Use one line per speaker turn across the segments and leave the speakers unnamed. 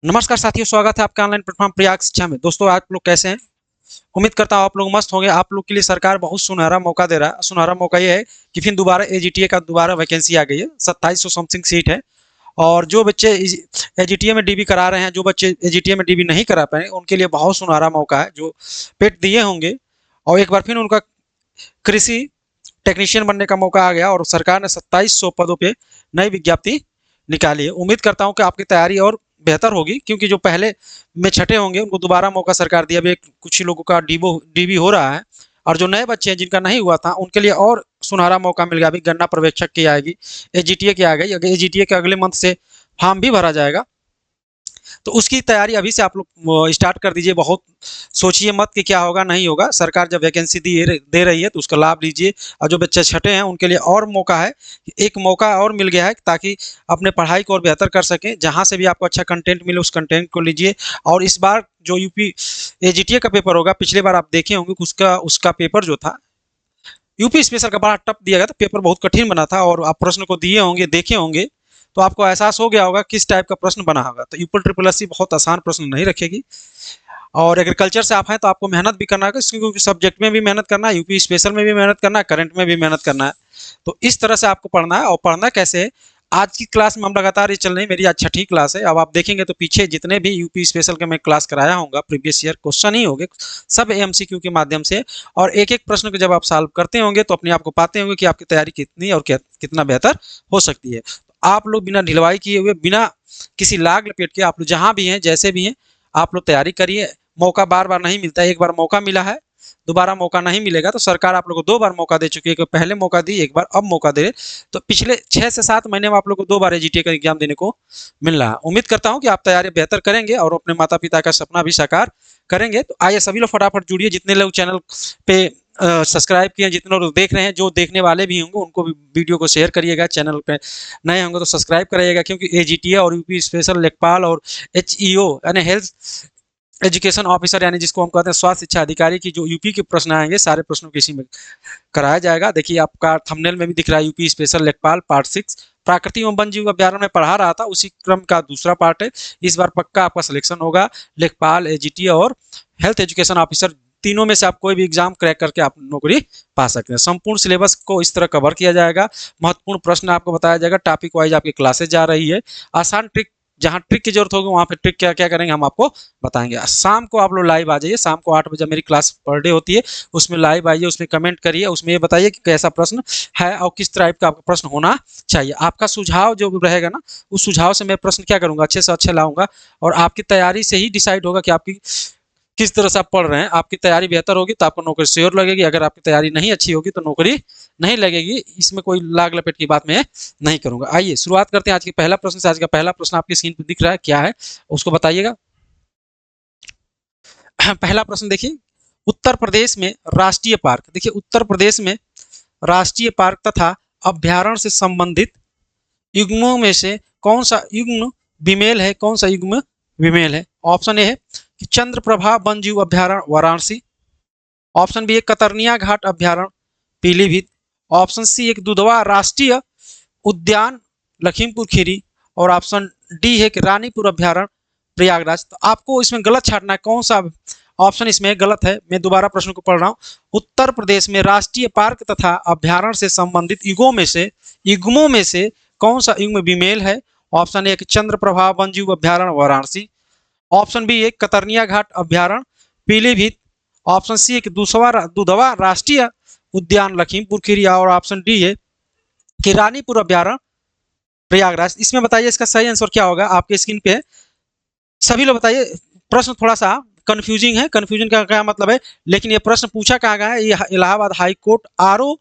नमस्कार साथियों, स्वागत है आपका ऑनलाइन प्लेटफॉर्म प्रयाग शिक्षा में। दोस्तों, आप लोग कैसे हैं? उम्मीद करता हूँ आप लोग मस्त होंगे। आप लोग के लिए सरकार बहुत सुनहरा मौका दे रहा है। सुनहरा मौका ये है कि फिर दोबारा एजीटीए का दोबारा वैकेंसी आ गई है। 2700 समथिंग सीट है। और जो बच्चे एजीटीए में डीबी करा रहे हैं, जो बच्चे एजीटीए में डीबी नहीं करा पाए, उनके लिए बहुत सुनहरा मौका है। जो पेट दिए होंगे और एक बार फिर उनका कृषि टेक्नीशियन बनने का मौका आ गया और सरकार ने 2700 पदों पे नई विज्ञप्ति निकाली है। उम्मीद करता हूं कि आपकी तैयारी और बेहतर होगी, क्योंकि जो पहले में छठे होंगे उनको दोबारा मौका सरकार दिया। अभी कुछ ही लोगों का डीबी हो रहा है और जो नए बच्चे हैं जिनका नहीं हुआ था उनके लिए और सुनहरा मौका मिल गया। अभी गन्ना पर्यवेक्षक की आएगी, एजीटीए की आ गई। एजीटीए के अगले मंथ से फॉर्म भी भरा जाएगा, तो उसकी तैयारी अभी से आप लोग स्टार्ट कर दीजिए। बहुत सोचिए मत कि क्या होगा नहीं होगा। सरकार जब वैकेंसी दे रही है तो उसका लाभ लीजिए। और जो बच्चे छठे हैं उनके लिए और मौका है, एक मौका और मिल गया है ताकि अपने पढ़ाई को और बेहतर कर सकें। जहाँ से भी आपको अच्छा कंटेंट मिले उस कंटेंट को लीजिए। और इस बार जो यूपी एजीटीए का पेपर होगा, पिछले बार आप देखे होंगे उसका उसका पेपर जो था यूपी स्पेशल का, बड़ा टफ दिया गया था। पेपर बहुत कठिन बना था और आप प्रश्न को दिए होंगे, देखे होंगे, तो आपको एहसास हो गया होगा किस टाइप का प्रश्न बना होगा। तो यूपी ट्रिपल एससी बहुत आसान प्रश्न नहीं रखेगी। और एग्रीकल्चर से आप हैं तो आपको मेहनत भी करना है, क्योंकि सब्जेक्ट में भी मेहनत करना है, यूपी स्पेशल में भी मेहनत करना है, करंट में भी मेहनत करना है। तो इस तरह से आपको पढ़ना है। और पढ़ना कैसे है, आज की क्लास में हम लगातार ये चल रही है। मेरी आज छठी क्लास है। अब आप देखेंगे तो पीछे जितने भी यूपी स्पेशल के मैं क्लास कराया हूँ, प्रीवियस ईयर क्वेश्चन ही होंगे, सब एमसीक्यू के माध्यम से। और एक एक प्रश्न को जब आप सॉल्व करते होंगे तो अपने आप को पाते होंगे कि आपकी तैयारी कितनी और कितना बेहतर हो सकती है। तो आप लोग बिना ढिलवाई किए हुए, बिना किसी लाग लपेट के, आप लोग जहाँ भी हैं, जैसे भी हैं, आप लोग तैयारी करिए। मौका बार बार नहीं मिलता है। एक बार मौका मिला है, दोबारा मौका नहीं मिलेगा। तो सरकार आप लोगों को 2 बार मौका दे चुकी है। पहले मौका दी, एक बार अब मौका दे। तो पिछले 6 से 7 महीने में आप लोग को 2 बार एजीटीए का एग्जाम देने को मिल रहा है। उम्मीद करता हूं कि आप तैयारी बेहतर करेंगे और अपने माता पिता का सपना भी साकार करेंगे। तो आइए सभी लोग फटाफट जुड़िए। जितने लोग चैनल पे सब्सक्राइब किए, जितने लोग देख रहे हैं, जो देखने वाले भी होंगे उनको भी वीडियो को शेयर करिएगा। चैनल पे नए होंगे तो सब्सक्राइब कराइएगा, क्योंकि एजीटीए और यूपी स्पेशल, लेखपाल और एचईओ यानी हेल्थ एजुकेशन ऑफिसर, यानी जिसको हम कहते हैं स्वास्थ्य शिक्षा अधिकारी, की जो यूपी के प्रश्न आएंगे, सारे प्रश्नों को इसी में कराया जाएगा। देखिए आपका थंबनेल में भी दिख रहा है, यूपी स्पेशल लेखपाल पार्ट 6 प्राकृतिक एवं वन जीव अभ्यारण्य में पढ़ा रहा था, उसी क्रम का दूसरा पार्ट है। इस बार पक्का आपका सिलेक्शन होगा। लेखपाल, एजीटी और हेल्थ एजुकेशन ऑफिसर, तीनों में से आप कोई भी एग्जाम क्रैक करके आप नौकरी पा सकते हैं। संपूर्ण सिलेबस को इस तरह कवर किया जाएगा। महत्वपूर्ण प्रश्न आपको बताया जाएगा। टॉपिक वाइज आपकी क्लासेज जा रही है। आसान ट्रिक, जहाँ ट्रिक की जरूरत होगी वहाँ पे ट्रिक क्या क्या करेंगे हम आपको बताएंगे। शाम को आप लोग लाइव आ जाइए। शाम को 8 बजे मेरी क्लास पर डे होती है, उसमें लाइव आइए, उसमें कमेंट करिए, उसमें ये बताइए कि कैसा प्रश्न है और किस टाइप का आपका प्रश्न होना चाहिए। आपका सुझाव जो रहेगा ना, उस सुझाव से मैं प्रश्न क्या करूंगा, अच्छे से अच्छे लाऊंगा। और आपकी तैयारी से ही डिसाइड होगा कि आपकी किस तरह से आप पढ़ रहे हैं। आपकी तैयारी बेहतर होगी तो आपको नौकरी श्योर लगेगी। अगर आपकी तैयारी नहीं अच्छी होगी तो नौकरी नहीं लगेगी। इसमें कोई लाग लपेट की बात मैं नहीं करूंगा। आइए शुरुआत करते हैं आज के पहला प्रश्न से। आज का पहला प्रश्न आपकी स्क्रीन पर दिख रहा है, क्या है उसको बताइएगा। पहला प्रश्न देखिए, उत्तर प्रदेश में राष्ट्रीय पार्क, देखिए उत्तर प्रदेश में राष्ट्रीय पार्क तथा अभ्यारण्य से संबंधित युग्मों में से कौन सा युग्म विमेल है, कौन सा युग्म विमेल है। ऑप्शन ए है कि चंद्रप्रभा वन जीव अभ्यारण्य वाराणसी। ऑप्शन बी है कतरनिया घाट अभ्यारण्य पीलीभीत। ऑप्शन सी एक दुधवा राष्ट्रीय उद्यान लखीमपुर खीरी। और ऑप्शन डी है कि रानीपुर अभ्यारण्य प्रयागराज। तो आपको इसमें गलत छाटना है, कौन सा ऑप्शन इसमें गलत है। मैं दोबारा प्रश्न को पढ़ रहा हूं। उत्तर प्रदेश में राष्ट्रीय पार्क तथा अभ्यारण्य से संबंधित युग्मों में से कौन सा युग्म विमेल है। ऑप्शन ए चंद्रप्रभा वन जीव अभ्यारण्य वाराणसी। ऑप्शन बी एक कतरनिया घाट अभ्यारण्य पीलीभीत। ऑप्शन सी एक दुधवा राष्ट्रीय उद्यान लखीमपुर खीरी। और ऑप्शन डी है कि रानीपुर अभ्यारण्य प्रयागराज। इसमें बताइए इसका सही आंसर क्या होगा। आपके स्क्रीन पे सभी लोग बताइए। प्रश्न थोड़ा सा कंफ्यूजिंग है। कंफ्यूजन का क्या मतलब है, लेकिन ये प्रश्न पूछा कहाँ गया है, ये इलाहाबाद हाई कोर्ट आरओ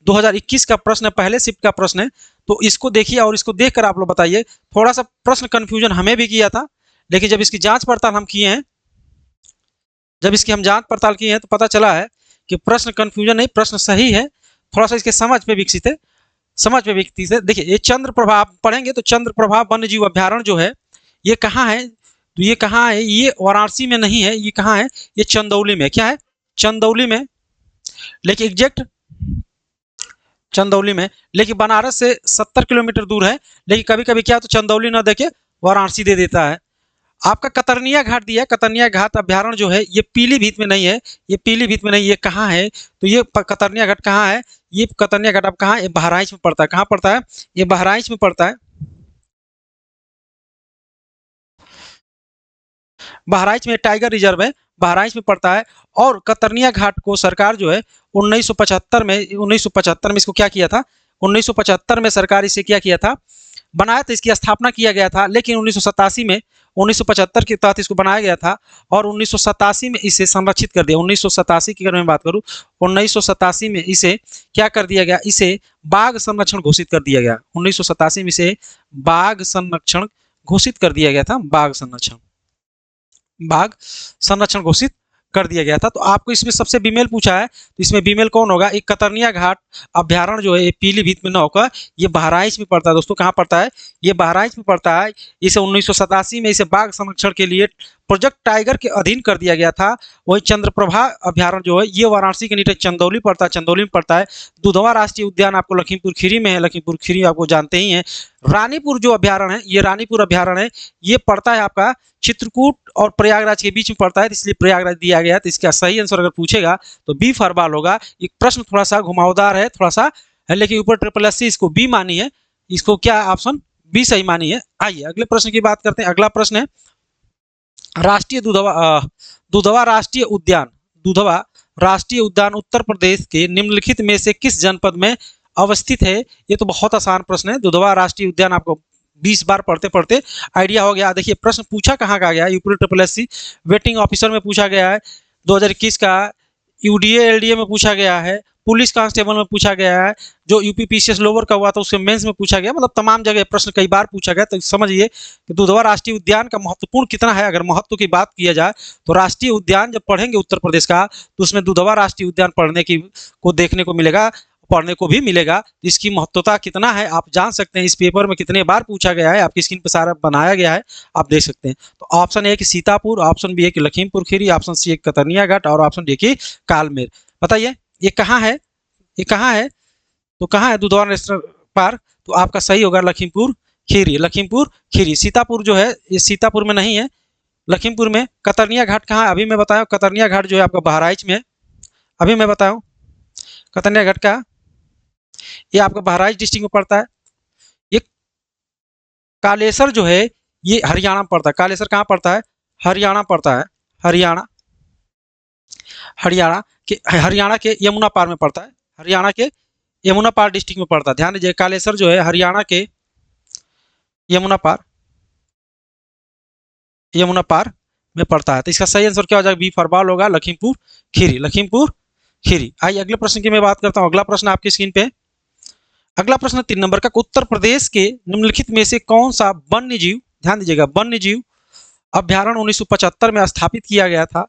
2021 का प्रश्न है, पहले शिफ्ट का प्रश्न है। तो इसको देखिए और इसको देखकर आप लोग बताइए। थोड़ा सा प्रश्न कंफ्यूजन हमें भी किया था, लेकिन जब इसकी जांच पड़ताल हम किए हैं, तो पता चला है कि प्रश्न कंफ्यूजन नहीं, प्रश्न सही है। थोड़ा सा इसके समझ पे विकसित है, देखिए ये चंद्रप्रभा आप पढ़ेंगे तो चंद्रप्रभा वन्य जीव अभ्यारण्य जो है ये कहाँ है, तो ये कहाँ है, ये वाराणसी में नहीं है। ये कहाँ है, ये चंदौली में। क्या है, चंदौली में। लेकिन एग्जैक्ट चंदौली में, लेकिन बनारस से 70 किलोमीटर दूर है। लेकिन कभी कभी क्या तो चंदौली ना देके वाराणसी दे देता है। आपका कतरनिया घाट दिया है, कतरनिया घाट अभ्यारण्य जो है ये पीलीभीत में नहीं है, ये पीलीभीत में नहीं, ये कहाँ है? तो ये कतरनिया घाट कहाँ है? ये कतरनिया घाट अब कहाँ है? बहराइच में पड़ता है। कहाँ पड़ता है? ये बहराइच में पड़ता है। बहराइच में टाइगर रिजर्व है, बहराइच में पड़ता है। और कतरनिया घाट को सरकार जो है 1975 में इसको क्या किया था? 1975 में सरकार इसे क्या किया था? बनाया था, इसकी स्थापना किया गया था, लेकिन 1987 में 1975 के तहत इसको बनाया गया था और 1987 में इसे संरक्षित कर दिया। 1987 की अगर मैं बात करूं, 1987 में इसे क्या कर दिया गया? इसे बाघ संरक्षण घोषित कर दिया गया। 1987 में इसे बाघ संरक्षण घोषित कर दिया गया था, बाघ संरक्षण घोषित कर दिया गया था। तो आपको इसमें सबसे बीमेल पूछा है, तो इसमें बीमेल कौन होगा? एक कतरनिया घाट अभ्यारण्य जो है ये पीलीभीत में न होकर ये बहराइच में पड़ता है। दोस्तों कहाँ पड़ता है? ये बहराइच में पड़ता है। इसे 1987 में इसे बाघ संरक्षण के लिए प्रोजेक्ट टाइगर के अधीन कर दिया गया था। वही चंद्रप्रभा अभ्यारण्य जो है ये वाराणसी के नीचे चंदौली पड़ता है, चंदौली में पड़ता है। दुधवा राष्ट्रीय उद्यान आपको लखीमपुर खीरी में है, लखीमपुर खीरी आपको जानते ही हैं। रानीपुर जो अभ्यारण्य है, ये रानीपुर अभ्यारण्य है, ये पड़ता है आपका चित्रकूट और प्रयागराज के बीच में पड़ता है, इसलिए प्रयागराज दिया गया है। तो इसका सही आंसर अगर पूछेगा तो बी फॉर बाल होगा। एक प्रश्न थोड़ा सा घुमावदार है, थोड़ा सा है, लेकिन ऊपर ट्रिपल एस इसको बी मानी है, इसको क्या ऑप्शन बी सही मानी है। आइए अगले प्रश्न की बात करते हैं। अगला प्रश्न है राष्ट्रीय दुधवा राष्ट्रीय उद्यान, दुधवा राष्ट्रीय उद्यान उत्तर प्रदेश के निम्नलिखित में से किस जनपद में अवस्थित है? ये तो बहुत आसान प्रश्न है। दुधवा राष्ट्रीय उद्यान आपको 20 बार पढ़ते पढ़ते आइडिया हो गया। देखिए प्रश्न पूछा कहाँ का गया? UP triple S waiting officer में पूछा गया है 2021 का, यूडीए एलडीए में पूछा गया है, पुलिस कांस्टेबल में पूछा गया है, जो यूपी पीसीएस लोअर का हुआ था उसके मेंस में पूछा गया। मतलब तमाम जगह प्रश्न कई बार पूछा गया। तो समझिए कि दुधवा राष्ट्रीय उद्यान का महत्वपूर्ण कितना है। अगर महत्व की बात किया जाए तो राष्ट्रीय उद्यान जब पढ़ेंगे उत्तर प्रदेश का तो उसमें दुधवा राष्ट्रीय उद्यान पढ़ने की को देखने को मिलेगा, पढ़ने को भी मिलेगा। इसकी महत्वता कितना है आप जान सकते हैं। इस पेपर में कितने बार पूछा गया है, आपकी स्क्रीन पर सारा बनाया गया है, आप देख सकते हैं। तो ऑप्शन ए कि सीतापुर, ऑप्शन बी है कि लखीमपुर खीरी, ऑप्शन सी कतरनिया घाट और ऑप्शन डी की कालमेर। बताइए ये कहाँ है? ये कहाँ है? तो कहाँ है दुधवा नेशनल पार्क? तो आपका सही होगा लखीमपुर खीरी, लखीमपुर खीरी। सीतापुर जो है ये सीतापुर में नहीं है, लखीमपुर में। कतरनिया घाट कहाँ है? अभी मैं बताया कतरनिया घाट जो है आपका बहराइच में है। अभी मैं बताऊं कतरनिया घाट का, ये आपका बहराइच डिस्ट्रिक्ट में पड़ता है। ये कालेसर जो है ये हरियाणा में पड़ता है। कालेसर कहाँ पड़ता है? हरियाणा पड़ता है, हरियाणा, हरियाणा के यमुना पार में पड़ता है, हरियाणा के यमुना पार डिस्ट्रिक्ट में पड़ता है। ध्यान दीजिए कालेसर जो है हरियाणा के यमुना पार में पड़ता है। तो इसका सही आंसर क्या हो जाएगा? बी फॉर बॉल होगा, लखीमपुर खीरी, लखीमपुर खीरी। आइए अगले प्रश्न की मैं बात करता हूँ। अगला प्रश्न आपकी स्क्रीन पे, अगला प्रश्न 3 नंबर का, उत्तर प्रदेश के निम्नलिखित में से कौन सा वन्य जीव, ध्यान दीजिएगा, वन्य जीव अभ्यारण्य 1975 में स्थापित किया गया था?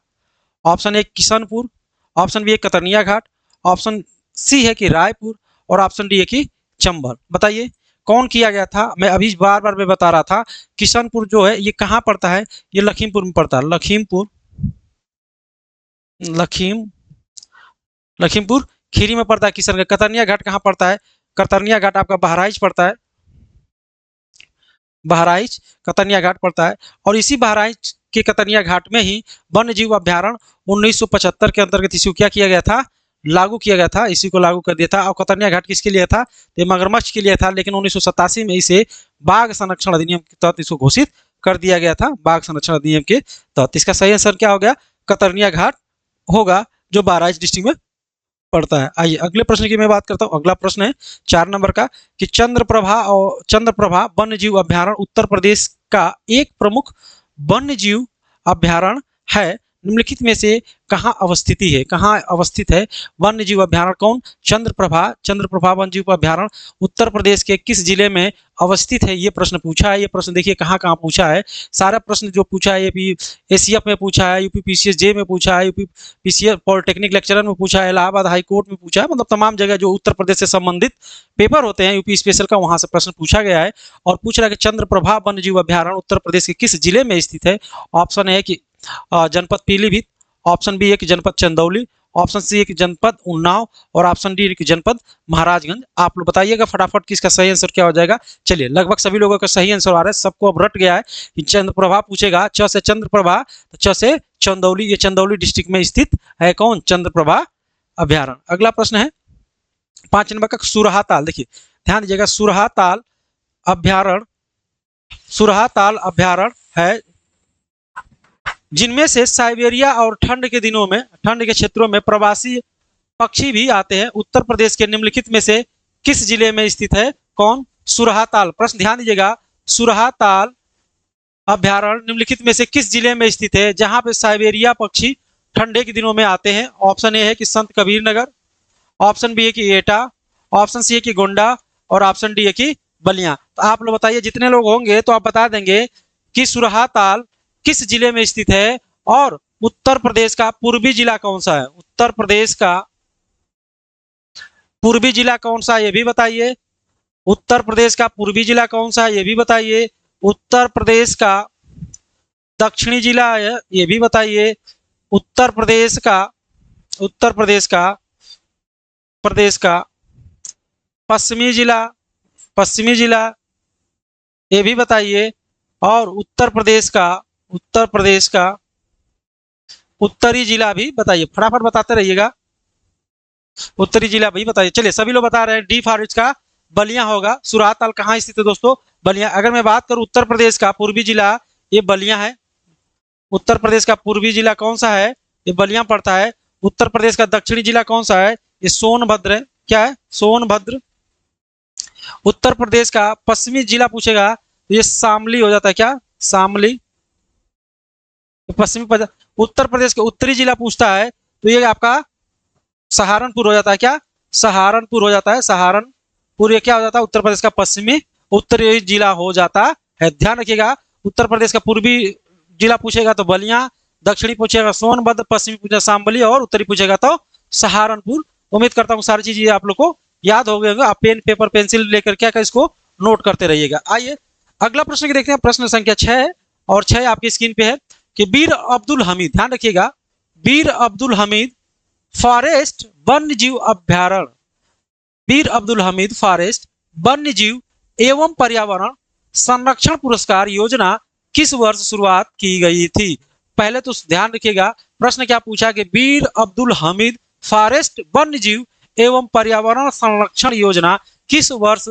Option A Kishanpur, option B है कतरनिया घाट, ऑप्शन सी है कि रायपुर और ऑप्शन डी है कि चंबल। बताइए कौन किया गया था? मैं अभी बार बार मैं बता रहा था किशनपुर जो है ये कहाँ पड़ता है? ये लखीमपुर में पड़ता है, लखीमपुर खीरी में पड़ता है किशन। कतरनिया घाट कहाँ पड़ता है? कतरनिया घाट आपका बहराइच पड़ता है, बहराइच कतरनिया घाट पड़ता है। और इसी बहराइच के कतरनिया घाट में ही वन्य जीव अभ्यारण्य 1975 के अंतर्गत इसको क्या किया गया था? लागू किया गया था, इसी को लागू कर दिया था। और कतरनिया घाट किसके लिए था? तो मगरमच्छ के लिए था, लेकिन 1987 में इसे बाघ संरक्षण अधिनियम के तहत इसको घोषित कर दिया गया था, बाघ संरक्षण अधिनियम के तहत। इसका सही आंसर क्या हो गया? कतरनिया घाट होगा, जो बहराइच डिस्ट्रिक्ट में पड़ता है। आइए अगले प्रश्न की मैं बात करता हूँ। अगला प्रश्न है 4 नंबर का कि चंद्रप्रभा वन्य जीव अभ्यारण्य उत्तर प्रदेश का एक प्रमुख वन्य जीव अभ्यारण्य है, निम्नलिखित में से कहाँ अवस्थिति है? कहाँ अवस्थित है वन्य जीव अभ्यारण्य? कौन? चंद्रप्रभा वन्य जीव अभ्यारण्य उत्तर प्रदेश के किस जिले में अवस्थित है? ये प्रश्न पूछा है। ये प्रश्न देखिए कहाँ कहाँ पूछा है। सारा प्रश्न जो पूछा है यूपी एसीएफ में पूछा है, यूपी पीसीएस जे में पूछा है, यूपी पीसीएस पॉलिटेक्निक लेक्चरर में पूछा है, इलाहाबाद हाई कोर्ट में पूछा है। मतलब तमाम जगह जो उत्तर प्रदेश से संबंधित पेपर होते हैं यूपी स्पेशल का, वहां से प्रश्न पूछा गया है। और पूछ रहा है कि चंद्रप्रभा वन्य जीव अभ्यारण्य उत्तर प्रदेश के किस जिले में स्थित है? ऑप्शन है कि जनपद पीलीभीत, ऑप्शन बी है कि जनपद चंदौली, ऑप्शन सी है कि जनपद उन्नाव और ऑप्शन डी है कि जनपद महाराजगंज। आप लोग बताइएगा फटाफट कि इसका सही आंसर क्या हो जाएगा। चलिए लगभग सभी लोगों का सही आंसर आ रहा है, सबको अब रट गया है कि चंद्रप्रभा पूछेगा, च से चंद्रप्रभा, तो च से चंदौली, ये चंदौली डिस्ट्रिक्ट में स्थित है कौन, चंद्रप्रभा अभ्यारण्य। अगला प्रश्न है 5 नंबर का सुरहा ताल। देखिए ध्यान दीजिएगा, सुरहा ताल अभ्यारण्य, सुरहा ताल अभ्यारण्य है जिनमें से साइबेरिया और ठंड के दिनों में, ठंड के क्षेत्रों में प्रवासी पक्षी भी आते हैं। उत्तर प्रदेश के निम्नलिखित में से किस जिले में स्थित है कौन, सुरहा ताल। प्रश्न ध्यान दीजिएगा, सुरहा ताल अभ्यारण्य निम्नलिखित में से किस जिले में स्थित है जहां पे साइबेरिया पक्षी ठंडे के दिनों में आते हैं। ऑप्शन ए है कि संत कबीर नगर, ऑप्शन बी है कि एटा, ऑप्शन सी है कि गोंडा और ऑप्शन डी है कि बलिया। तो आप लोग बताइए, जितने लोग होंगे तो आप बता देंगे कि सुरहा ताल किस जिले में स्थित है और उत्तर प्रदेश का पूर्वी जिला कौन सा है। उत्तर प्रदेश का पूर्वी जिला कौन सा है ये भी बताइए। उत्तर प्रदेश का पूर्वी जिला कौन सा है ये भी बताइए। उत्तर प्रदेश का दक्षिणी जिला है ये भी बताइए। उत्तर प्रदेश का पश्चिमी जिला ये भी बताइए। और उत्तर प्रदेश का उत्तरी जिला भी बताइए, फटाफट बताते रहिएगा, उत्तरी जिला भी बताइए। चलिए सभी लोग बता रहे हैं डी फॉर इसका बलिया होगा। सुरहा ताल कहाँ स्थित है दोस्तों, बलिया। अगर मैं बात करूं उत्तर प्रदेश का पूर्वी जिला, ये बलिया है। उत्तर प्रदेश का पूर्वी जिला कौन सा है, ये बलिया पड़ता है। उत्तर प्रदेश का दक्षिणी जिला कौन सा है, ये सोनभद्र है। क्या है, सोनभद्र। उत्तर प्रदेश का पश्चिमी जिला पूछेगा तो ये शामली हो जाता है। क्या, शामली पश्चिमी। उत्तर प्रदेश का उत्तरी जिला पूछता है तो ये आपका सहारनपुर हो जाता है। क्या, सहारनपुर हो जाता है। सहारनपुर ये क्या हो जाता है, उत्तर प्रदेश का पश्चिमी उत्तरी जिला हो जाता है। ध्यान रखिएगा, उत्तर प्रदेश का पूर्वी जिला पूछेगा तो बलिया, दक्षिणी पूछेगा सोनभद्र, पश्चिमी पूछेगा शामली और उत्तरी पूछेगा तो सहारनपुर। उम्मीद करता हूँ सारी चीजें आप लोग को याद हो गए होंगे। आप पेन पेपर पेंसिल लेकर क्या कर इसको नोट करते रहिएगा। आइए अगला प्रश्न की देखते हैं। प्रश्न संख्या 6 और 6 आपकी स्क्रीन पे है कि बीर अब्दुल हमीद, ध्यान रखिएगा, बीर अब्दुल हमीद फॉरेस्ट वन्य जीव अभ्यारण्य, बीर अब्दुल हमीद फॉरेस्ट वन्य जीव एवं पर्यावरण संरक्षण पुरस्कार योजना किस वर्ष शुरुआत की गई थी। पहले तो ध्यान रखिएगा, प्रश्न क्या पूछा कि बीर अब्दुल हमीद फॉरेस्ट वन्य जीव एवं पर्यावरण संरक्षण योजना किस वर्ष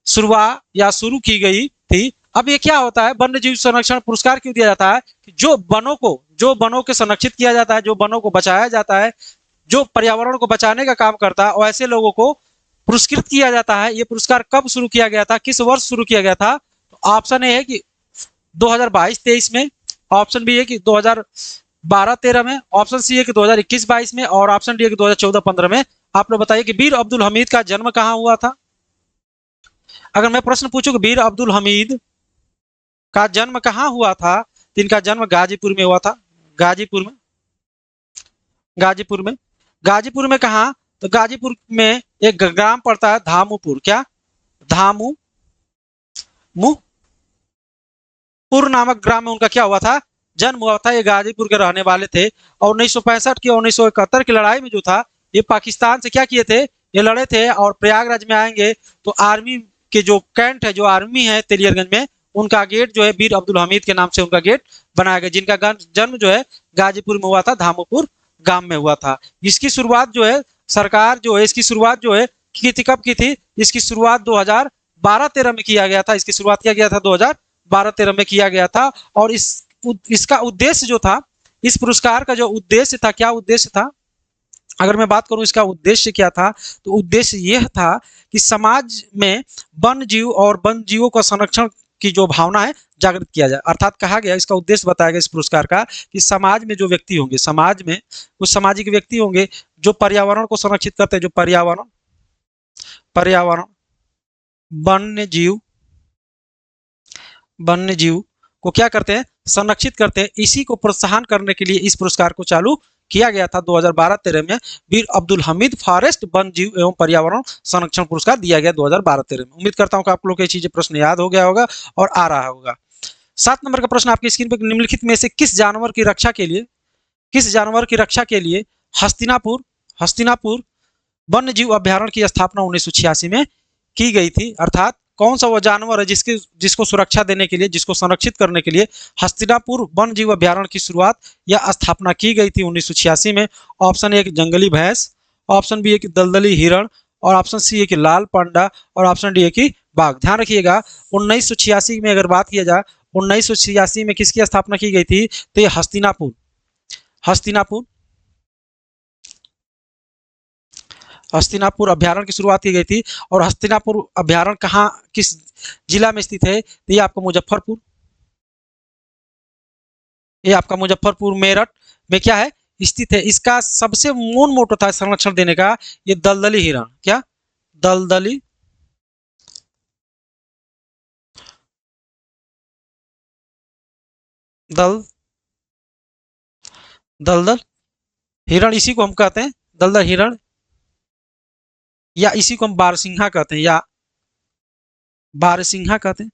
शुरू की गई थी। अब ये क्या होता है, वन्य जीव संरक्षण पुरस्कार क्यों दिया जाता है कि जो वनों को संरक्षित किया जाता है, जो वनों को बचाया जाता है, जो पर्यावरण को बचाने का काम करता है, और ऐसे लोगों को पुरस्कृत किया जाता है। ये पुरस्कार कब शुरू किया गया था, किस वर्ष शुरू किया गया था। तो ऑप्शन ए है कि 2022-23 में, ऑप्शन बी है कि 2012-13 में, ऑप्शन सी है कि 2021-22 में और ऑप्शन डी है कि 2014-15 में। आप लोग बताइए कि बीर अब्दुल हमीद का जन्म कहाँ हुआ था। अगर मैं प्रश्न पूछूं कि बीर अब्दुल हमीद का जन्म कहाँ हुआ था, तो इनका जन्म गाजीपुर में हुआ था। गाजीपुर में कहा, तो गाजीपुर में एक ग्राम पड़ता है धामुपुर। क्या, धामुपुर नामक ग्राम में उनका क्या हुआ था, जन्म हुआ था। ये गाजीपुर के रहने वाले थे और 1965 की 1971 की लड़ाई में जो था, ये पाकिस्तान से क्या किए थे, ये लड़े थे। और प्रयागराज में आएंगे तो आर्मी के जो कैंट है, जो आर्मी है तेलियरगंज में, उनका गेट जो है बीर अब्दुल हमीद के नाम से उनका गेट बनाया गया, जिनका जन्म जो है गाजीपुर में हुआ था, धामुपुर गांव में हुआ था। इसकी शुरुआत जो है सरकार जो है, इसकी शुरुआत जो है की थी, कब की थी, इसकी शुरुआत 2012-13 में किया गया था। इसकी शुरुआत किया गया था 2012-13 में किया गया था। और इसका उद्देश्य जो था, इस पुरस्कार का जो उद्देश्य था, क्या उद्देश्य था, अगर मैं बात करूं इसका उद्देश्य क्या था, तो उद्देश्य यह था कि समाज में वन्य जीव और वन्य जीवों का संरक्षण की जो भावना है जागृत किया जाए। अर्थात कहा गया, इसका उद्देश्य बताया गया इस पुरस्कार का कि समाज में जो व्यक्ति होंगे, समाज में कुछ सामाजिक व्यक्ति होंगे जो पर्यावरण को संरक्षित करते हैं, जो पर्यावरण वन्य जीव को क्या करते हैं, संरक्षित करते हैं। इसी को प्रोत्साहन करने के लिए इस पुरस्कार को चालू किया गया था। 2012-13 में बीर अब्दुल हमीद फॉरेस्ट वन्य जीव एवं पर्यावरण संरक्षण पुरस्कार दिया गया 2012-13 में। उम्मीद करता हूं कि आप लोग को ये चीजें प्रश्न याद हो गया होगा और आ रहा होगा। 7 नंबर का प्रश्न आपकी स्क्रीन पर, निम्नलिखित में से किस जानवर की रक्षा के लिए हस्तिनापुर हस्तिनापुर वन्य जीव अभ्यारण्य की स्थापना 1986 में की गई थी। अर्थात कौन सा वो जानवर है जिसको सुरक्षा देने के लिए, जिसको संरक्षित करने के लिए हस्तिनापुर वन्य जीव अभ्यारण्य की शुरुआत या स्थापना की गई थी 1986 में। ऑप्शन ए जंगली भैंस, ऑप्शन बी है कि दलदली हिरण, और ऑप्शन सी है कि लाल पांडा, और ऑप्शन डी है कि बाघ। ध्यान रखिएगा 1986 में अगर बात किया जाए, 1986 में किसकी स्थापना की गई थी, तो ये हस्तिनापुर हस्तिनापुर हस्तिनापुर अभ्यारण्य की शुरुआत की गई थी। और हस्तिनापुर अभ्यारण्य कहाँ, किस जिला में स्थित है, तो ये आपका मुजफ्फरपुर, ये आपका मुजफ्फरपुर मेरठ में क्या है, स्थित है। इसका सबसे मूल मोटो था संरक्षण देने का, ये दलदली हिरण, क्या दलदली दल दलदल हिरण, इसी को हम कहते हैं दलदल हिरण, या इसी को हम बारहसिंघा कहते हैं, या बारहसिंघा कहते हैं,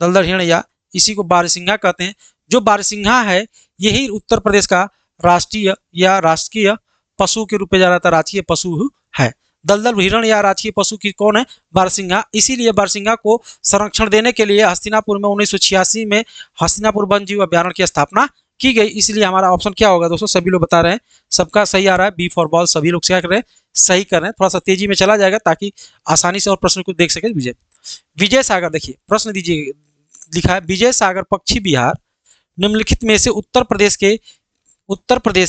दलदल हिरण या इसी को बारहसिंघा कहते हैं। जो बारहसिंघा है यही उत्तर प्रदेश का राष्ट्रीय या राजकीय पशु के रूप में जाना जाता है, राजकीय पशु है। दलदल हिरण या राजकीय पशु की कौन है, बारहसिंघा। इसीलिए बारहसिंघा को संरक्षण देने के लिए हस्तिनापुर में 1986 में हस्तिनापुर वन्य जीव अभ्यारण्य की स्थापना की गई। इसलिए हमारा ऑप्शन क्या होगा दोस्तों, सभी लोग बता रहे हैं, सबका सही आ रहा है, बी फॉर बॉल। सभी लोग क्या कर रहे हैं, सही कर रहे हैं। थोड़ा सा तेजी में चला जाएगा ताकि आसानी से और प्रश्न को देख सके। विजय सागर, देखिए प्रश्न दीजिए, लिखा है विजय सागर पक्षी विहार निम्नलिखित में से उत्तर प्रदेश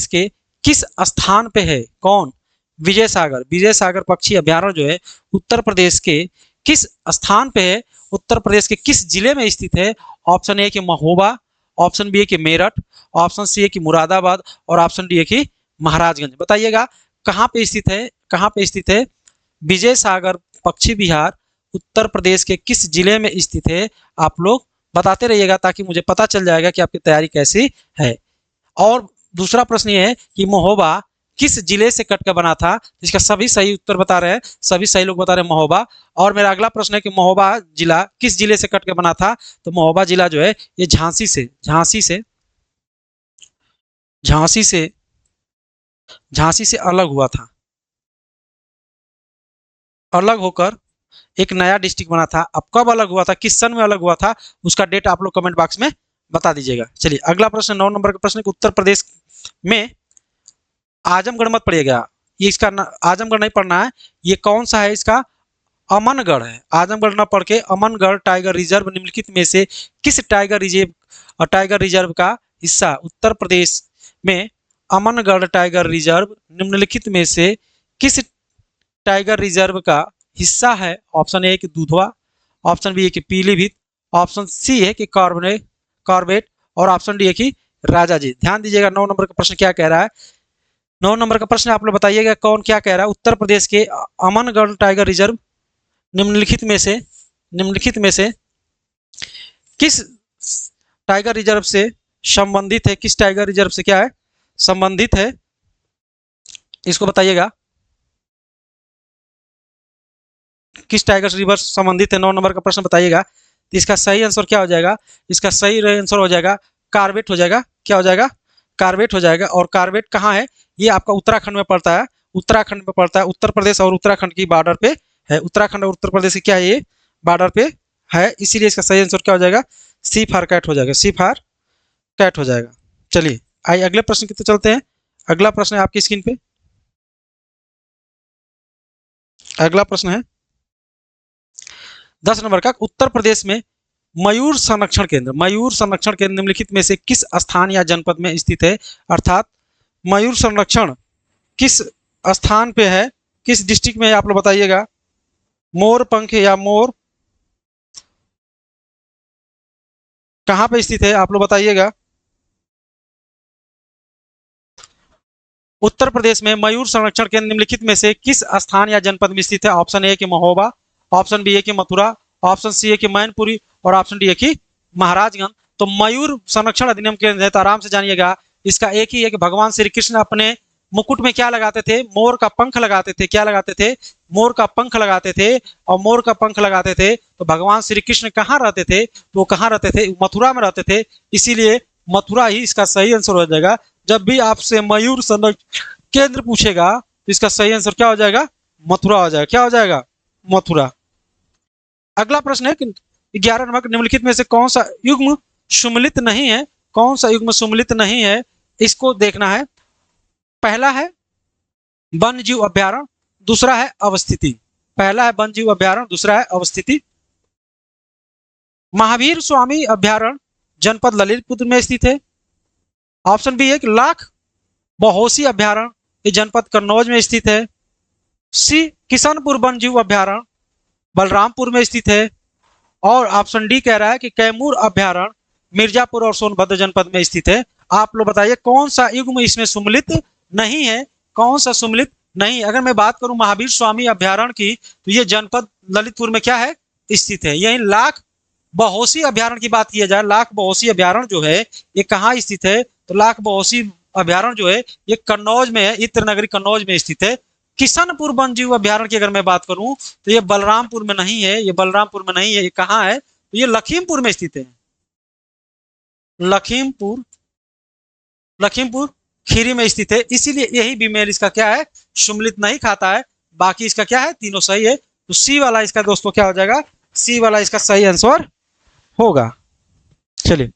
के किस स्थान पे है। कौन, विजय सागर पक्षी अभ्यारण्य जो है उत्तर प्रदेश के किस स्थान पे है, उत्तर प्रदेश के किस जिले में स्थित है। ऑप्शन ए कि महोबा, ऑप्शन बी है कि मेरठ, ऑप्शन सी है कि मुरादाबाद, और ऑप्शन डी है कि महाराजगंज। बताइएगा कहाँ पे स्थित है, कहाँ पे स्थित है विजय सागर पक्षी विहार उत्तर प्रदेश के किस जिले में स्थित है। आप लोग बताते रहिएगा ताकि मुझे पता चल जाएगा कि आपकी तैयारी कैसी है। और दूसरा प्रश्न ये है कि महोबा किस जिले से कट कर बना था, जिसका सभी सही उत्तर बता रहे हैं, सभी सही लोग बता रहे हैं महोबा। और मेरा अगला प्रश्न है कि महोबा जिला किस जिले से कट कर बना था, तो महोबा जिला जो है ये झांसी से अलग हुआ था, अलग होकर एक नया डिस्ट्रिक्ट बना था। अब कब अलग हुआ था, किस सन में अलग हुआ था, उसका डेट आप लोग कमेंट बॉक्स में बता दीजिएगा। चलिए अगला प्रश्न 9 नंबर का प्रश्न, उत्तर प्रदेश में आजमगढ़ मत पढ़िएगा, ये इसका आजमगढ़ नहीं पढ़ना है, ये कौन सा है, इसका अमनगढ़ है। आजमगढ़ न पढ़ के अमनगढ़ टाइगर रिजर्व निम्नलिखित में से किस टाइगर रिजर्व का हिस्सा। उत्तर प्रदेश में अमनगढ़ टाइगर रिजर्व निम्नलिखित में से किस टाइगर रिजर्व का हिस्सा है। ऑप्शन ए कि दूधवा, ऑप्शन बी है कि पीलीभीत, ऑप्शन सी है कि कॉर्बेट, और ऑप्शन डी है कि राजा जी। ध्यान दीजिएगा 9 नंबर का प्रश्न क्या कह रहा है। 9 नंबर का प्रश्न आप लोग बताइएगा कौन क्या कह रहा है। उत्तर प्रदेश के अमनगढ़ टाइगर रिजर्व निम्नलिखित में से किस टाइगर रिजर्व से संबंधित है, किस टाइगर रिजर्व से क्या है, संबंधित है, इसको बताइएगा किस टाइगर रिजर्व संबंधित है। 9 नंबर का प्रश्न बताइएगा। तो इसका सही आंसर क्या हो जाएगा, इसका सही आंसर हो जाएगा कार्बेट हो जाएगा। क्या हो जाएगा, कार्बेट हो जाएगा। और कार्बेट कहाँ है, ये आपका उत्तराखंड में पड़ता है, उत्तराखंड में पड़ता है। उत्तर प्रदेश और उत्तराखंड की बॉर्डर पे है, उत्तराखंड और उत्तर प्रदेश की क्या है, ये बॉर्डर पे है। इसीलिए इसका सही आंसर क्या हो जाएगा, सी फॉर कैट हो जाएगा, सी फॉर कैट हो जाएगा। चलिए आइए अगले प्रश्न की तरफ चलते हैं। अगला प्रश्न है आपकी स्क्रीन पे, अगला प्रश्न है 10 नंबर का। उत्तर प्रदेश में मयूर संरक्षण केंद्र निम्नलिखित में से किस स्थान या जनपद में स्थित है। अर्थात मयूर संरक्षण किस स्थान पे है, किस डिस्ट्रिक्ट में है, आप लोग बताइएगा। मोर पंख या मोर कहां पे स्थित है, आप लोग बताइएगा। उत्तर प्रदेश में मयूर संरक्षण केंद्र निम्नलिखित में से किस स्थान या जनपद में स्थित है। ऑप्शन ए कि महोबा, ऑप्शन बी है कि मथुरा, ऑप्शन सी है कि मैनपुरी, और ऑप्शन डी है कि महाराजगंज। तो मयूर संरक्षण अधिनियम केंद्र है, तो आराम से जानिएगा इसका एक ही है कि भगवान श्री कृष्ण अपने मुकुट में क्या लगाते थे, मोर का पंख लगाते थे। क्या लगाते थे, मोर का पंख लगाते थे। और मोर का पंख लगाते थे तो भगवान श्री कृष्ण कहाँ रहते थे, तो वो कहाँ रहते थे, मथुरा में रहते थे। इसीलिए मथुरा ही इसका सही आंसर हो जाएगा। जब भी आपसे मयूर संरक्षण केंद्र पूछेगा तो इसका सही आंसर क्या हो जाएगा? मथुरा हो जाएगा। क्या हो जाएगा? मथुरा। अगला प्रश्न है कि 11 नंबर निम्नलिखित में से कौन सा युग्म सुमेलित नहीं है? कौन सा युग्म सुमेलित नहीं है, इसको देखना है। पहला है वन्य जीव अभ्यारण्य, दूसरा है अवस्थिति। पहला है वन्य जीव अभ्यारण्य, दूसरा है अवस्थिति। महावीर स्वामी अभ्यारण्य जनपद ललितपुर में स्थित है। ऑप्शन बी है कि लाख बहोसी अभ्यारण्य ये जनपद कन्नौज में स्थित है। सी किशनपुर वन्य जीव अभ्यारण्य बलरामपुर में स्थित है। और ऑप्शन डी कह रहा है कि कैमूर अभ्यारण्य मिर्जापुर और सोनभद्र जनपद में स्थित है। आप लोग बताइए कौन सा युग्म इसमें सुमेलित नहीं है, कौन सा सुमेलित नहीं। अगर मैं बात करूं महावीर स्वामी अभ्यारण्य की तो ये जनपद ललितपुर में क्या है? स्थित है। यही लाख बहोसी अभ्यारण्य की बात किया जाए, लाख बहोसी अभ्यारण्य जो है ये कहाँ स्थित है? तो लाख बहोसी अभ्यारण्य जो है ये कन्नौज में है, इत्र नगरी कन्नौज में स्थित है। किशनपुर वन्य जीव अभ्यारण्य की अगर मैं बात करूं तो ये बलरामपुर में नहीं है, ये बलरामपुर में नहीं है। ये कहाँ है? तो ये लखीमपुर में स्थित है। लखीमपुर, लखीमपुर खीरी में स्थित है। इसीलिए यही बीमेल इसका क्या है? सुमेलित नहीं खाता है। बाकी इसका क्या है? तीनों सही है। तो सी वाला इसका दोस्तों क्या हो जाएगा? सी वाला इसका सही आंसर होगा। चलिए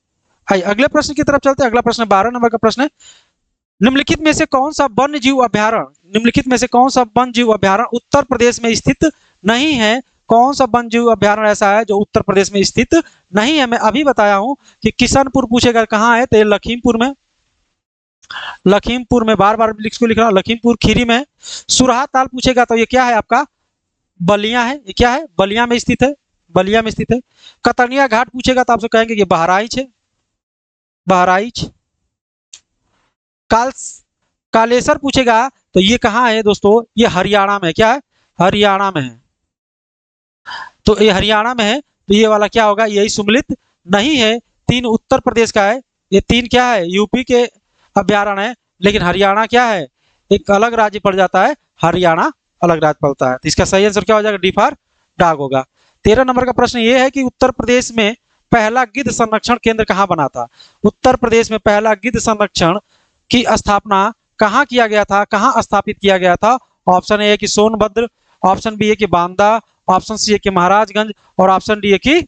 आइए अगले प्रश्न की तरफ चलते हैं। अगला प्रश्न 12 नंबर का प्रश्न है, निम्नलिखित में से कौन सा वन्य जीव अभ्यारण्य, निम्नलिखित में से कौन सा वन्य जीव अभ्यारण्य उत्तर प्रदेश में स्थित नहीं है? कौन सा वन्य जीव अभ्यारण्य ऐसा है जो उत्तर प्रदेश में स्थित नहीं है? मैं अभी बताया हूं कि किशनपुर पूछेगा कहाँ है, तो ये लखीमपुर में, लखीमपुर में बार बार इसको लिख रहा हूं, लखीमपुर खीरी में। सुरहा ताल पूछेगा तो ये क्या है आपका? बलिया है। ये क्या है? बलिया में स्थित है, बलिया में स्थित है। कतरनिया घाट पूछेगा तो आपसे कहेंगे ये बहराइच है, बहराइच। कालेसर पूछेगा तो ये कहाँ है दोस्तों? ये हरियाणा में। क्या है? हरियाणा में है। तो ये हरियाणा में है, तो ये वाला क्या होगा? यही सुमेलित नहीं है। 3 उत्तर प्रदेश का है, ये 3 क्या है? यूपी के अभ्यारण्य है, लेकिन हरियाणा क्या है? एक अलग राज्य पड़ जाता है, हरियाणा अलग राज्य पड़ता है। तो इसका सही आंसर क्या हो जाएगा? डी फॉर डॉग होगा। 13 नंबर का प्रश्न ये है कि उत्तर प्रदेश में पहला गिद्ध संरक्षण केंद्र कहाँ बना था? उत्तर प्रदेश में पहला गिद्ध संरक्षण की स्थापना कहाँ किया गया था, कहाँ स्थापित किया गया था? ऑप्शन ए है कि सोनभद्र, ऑप्शन बी है कि बांदा, ऑप्शन सी है कि महाराजगंज और ऑप्शन डी है कि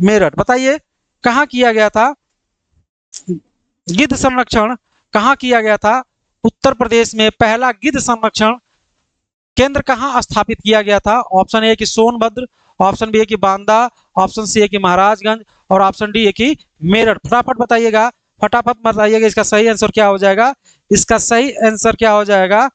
मेरठ। बताइए कहाँ किया गया था गिद्ध संरक्षण, कहाँ किया गया था? उत्तर प्रदेश में पहला गिद्ध संरक्षण केंद्र कहाँ स्थापित किया गया था? ऑप्शन ए कि सोनभद्र, ऑप्शन बी है कि बांदा, ऑप्शन सी है कि महाराजगंज और ऑप्शन डी है कि मेरठ। फटाफट बताइएगा, फटाफट बताइएगा इसका सही आंसर क्या हो जाएगा? इसका सही आंसर क्या हो जाएगा?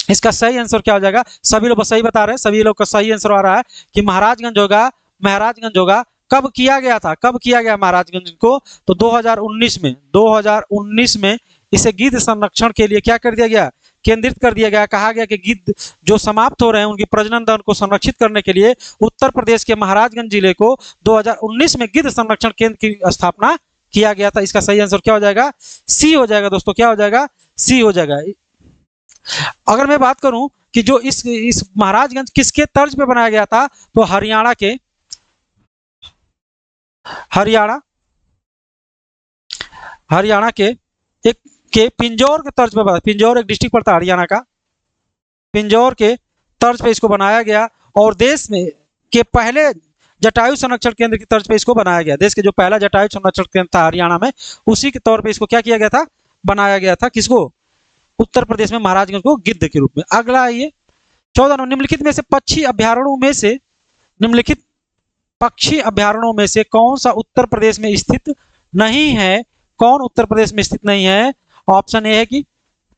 इसका सही आंसर क्या हो जाएगा? सभी लोग सही बता रहे हैं, सभी लोग का सही आंसर आ रहा है कि महाराजगंज होगा, महाराजगंज होगा। कब किया गया था, कब किया गया महाराजगंज को? तो 2019 में, 2019 में इसे गिद्ध संरक्षण के लिए क्या कर दिया गया? केंद्रित कर दिया गया। कहा गया कि गिद्ध जो समाप्त हो रहे हैं उनकी प्रजनन दर को संरक्षित करने के लिए उत्तर प्रदेश के महाराजगंज जिले को 2019 में गिद्ध संरक्षण केंद्र की स्थापना किया गया था। इसका सही आंसर क्या हो जाएगा? सी हो जाएगा दोस्तों। क्या हो जाएगा? सी हो जाएगा। अगर मैं बात करूं कि जो इस महाराजगंज किसके तर्ज पे बनाया गया था, तो हरियाणा के, हरियाणा के एक के पिंजौर के तर्ज पे, पिंजौर एक डिस्ट्रिक्ट पड़ता है हरियाणा का, पिंजौर के तर्ज पे इसको बनाया गया। और देश में के पहले जटायु संरक्षण केंद्र की तर्ज पे इसको बनाया गया। देश के जो पहला जटायु संरक्षण केंद्र था हरियाणा में, उसी के तौर पे इसको क्या किया गया था? बनाया गया था। किसको? उत्तर प्रदेश में महाराजगंज को गिद्ध के रूप में। अगला आइए 14, निम्नलिखित में से पक्षी अभ्यारण्यों में से, निम्नलिखित पक्षी अभ्यारण्यों में से कौन सा उत्तर प्रदेश में स्थित नहीं है? कौन उत्तर प्रदेश में स्थित नहीं है? ऑप्शन ए है कि